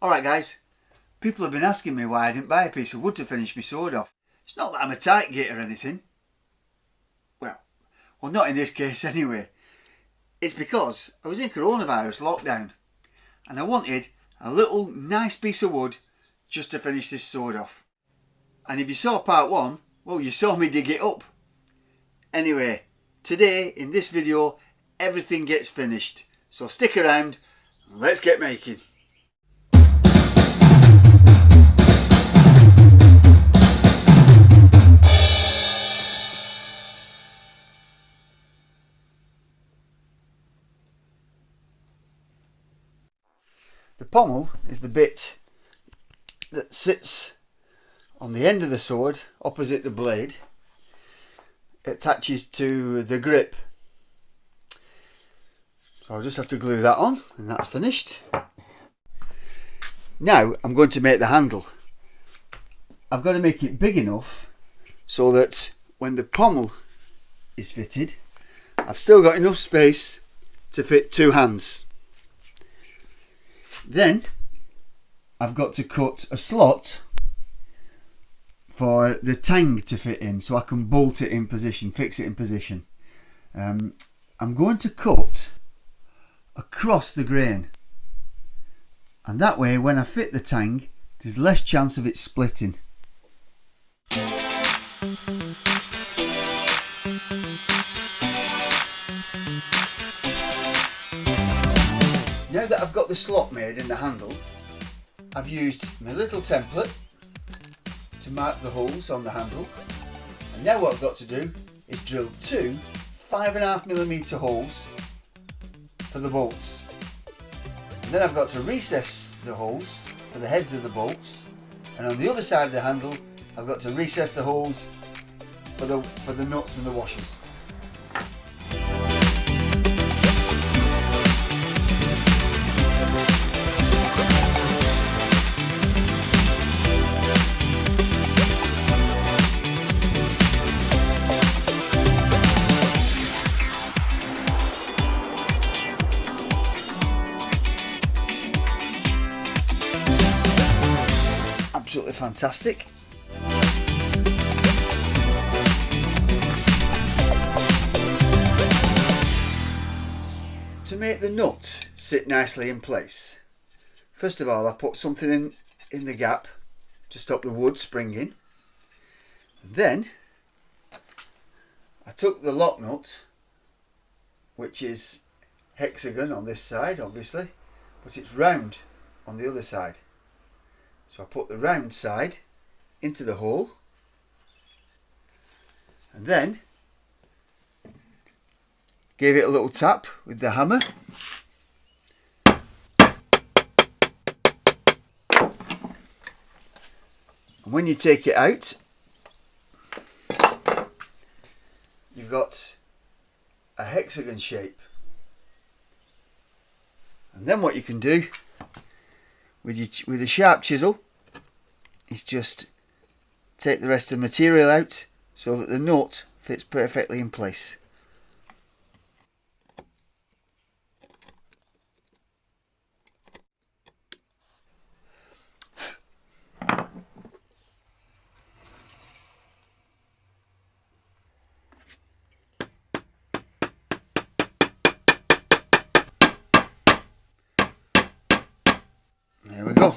Alright guys, people have been asking me why I didn't buy a piece of wood to finish my sword off. It's not that I'm a tight git or anything. Well not in this case anyway. It's because I was in coronavirus lockdown and I wanted a little nice piece of wood just to finish this sword off. And if you saw part 1, well, you saw me dig it up. Anyway, today in this video everything gets finished, so stick around and let's get making. The pommel is the bit that sits on the end of the sword opposite the blade. It attaches to the grip. So I'll just have to glue that on and that's finished. Now I'm going to make the handle. I've got to make it big enough so that when the pommel is fitted, I've still got enough space to fit 2 hands. Then I've got to cut a slot for the tang to fit in so I can bolt it in position, fix it in position. I'm going to cut across the grain, and that way when I fit the tang there's less chance of it splitting. Now that I've got the slot made in the handle, I've used my little template to mark the holes on the handle, and now what I've got to do is drill 2 5.5mm holes for the bolts, and then I've got to recess the holes for the heads of the bolts, and on the other side of the handle I've got to recess the holes for the nuts and the washers. Absolutely fantastic. To make the nut sit nicely in place, first of all I put something in the gap to stop the wood springing. Then I took the lock nut, which is hexagon on this side obviously, but it's round on the other side. So I put the round side into the hole, and then gave it a little tap with the hammer. And when you take it out, you've got a hexagon shape. And then what you can do with a sharp chisel is just take the rest of the material out so that the nut fits perfectly in place. There we go.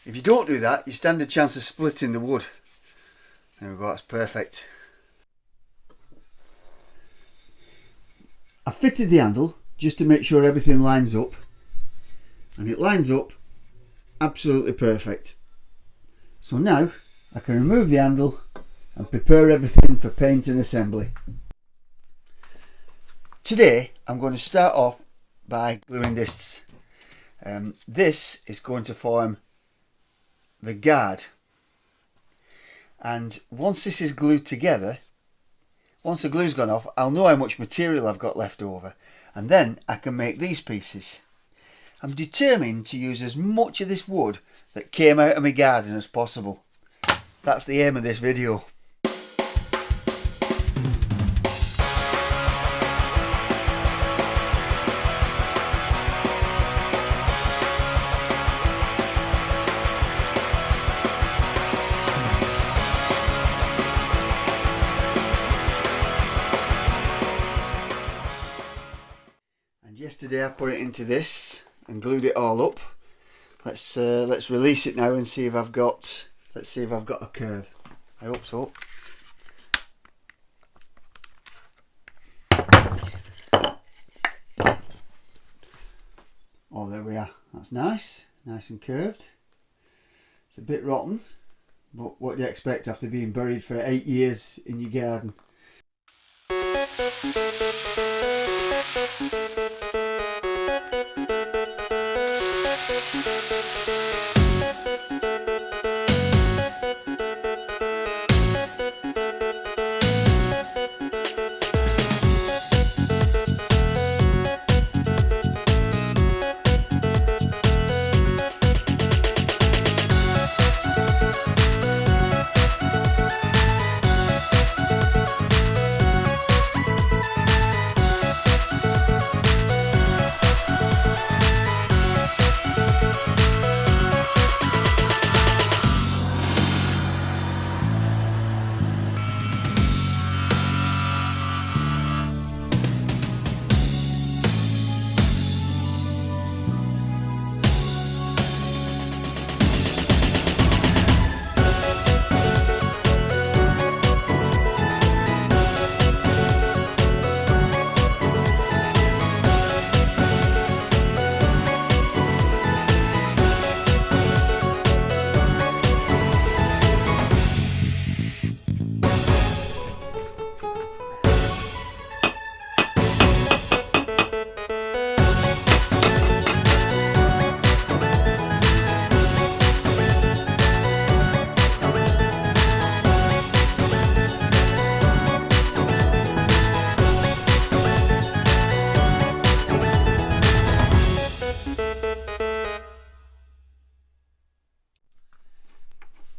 If you don't do that, you stand a chance of splitting the wood. There we go, that's perfect. I fitted the handle just to make sure everything lines up, and it lines up absolutely perfect. So now I can remove the handle and prepare everything for paint and assembly. Today I'm going to start off by gluing this. This is going to form the guard, and once this is glued together, once the glue's gone off, I'll know how much material I've got left over, and then I can make these pieces. I'm determined to use as much of this wood that came out of my garden as possible. That's the aim of this video. yesterday I put it into this and glued it all up. Let's release it now and see if I've got, let's see if I've got a curve. I hope so. Oh, there we are. That's nice and curved. It's a bit rotten, but what do you expect after being buried for 8 years in your garden?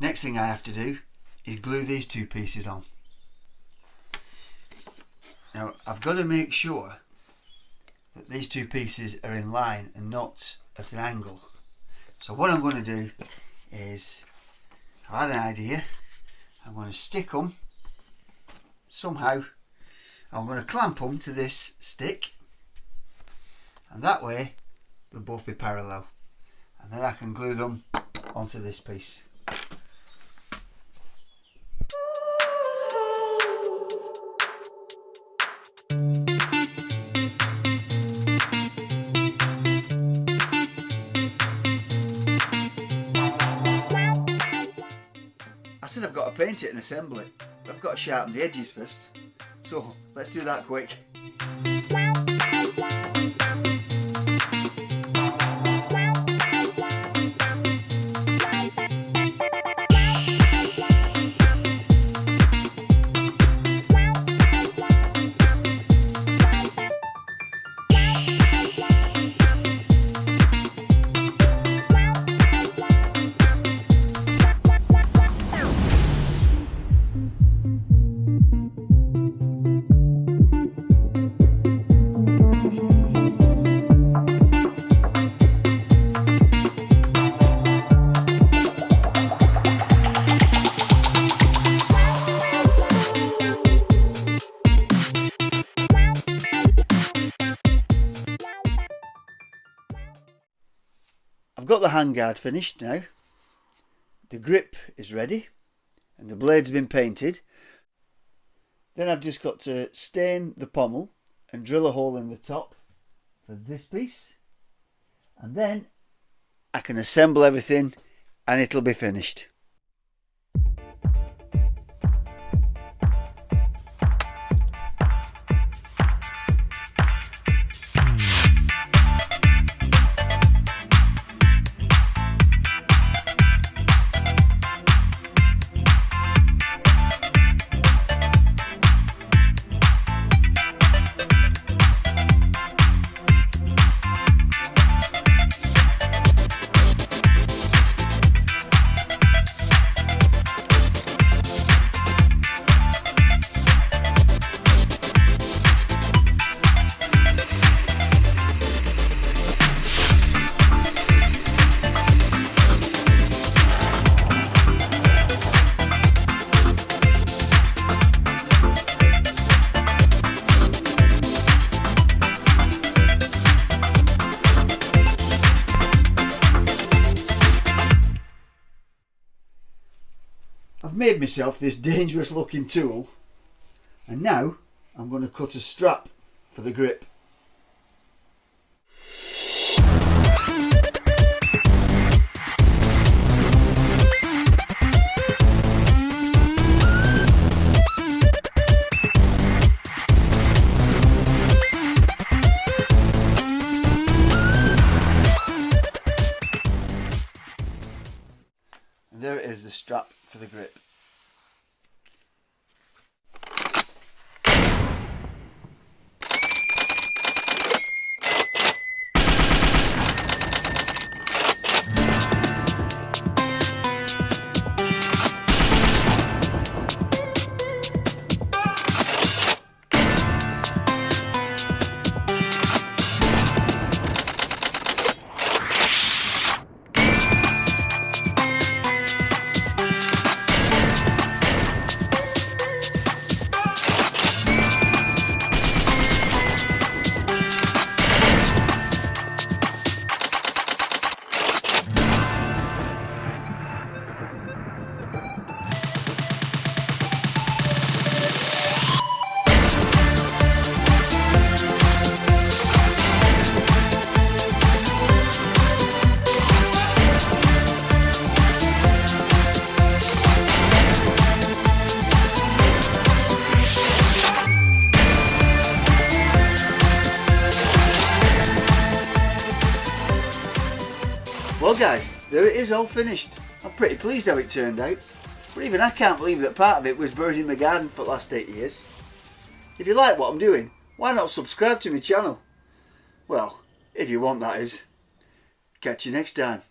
Next thing I have to do is glue these two pieces on. Now I've got to make sure that these two pieces are in line and not at an angle. So what I'm going to do is, I've had an idea, I'm going to stick them somehow. I'm going to clamp them to this stick, and that way they'll both be parallel, and then I can glue them onto this piece. I said I've got to paint it and assemble it, but I've got to sharpen the edges first. So let's do that quick. I've got the handguard finished now, the grip is ready and the blade's been painted. Then I've just got to stain the pommel and drill a hole in the top for this piece, and then I can assemble everything and it'll be finished. I've made myself this dangerous looking tool, and now I'm going to cut a strap for the grip. And there it is, the strap for the grip. Well guys, there it is, all finished. I'm pretty pleased how it turned out. But even I can't believe that part of it was buried in my garden for the last 8 years. If you like what I'm doing, why not subscribe to my channel? Well, if you want, that is. Catch you next time.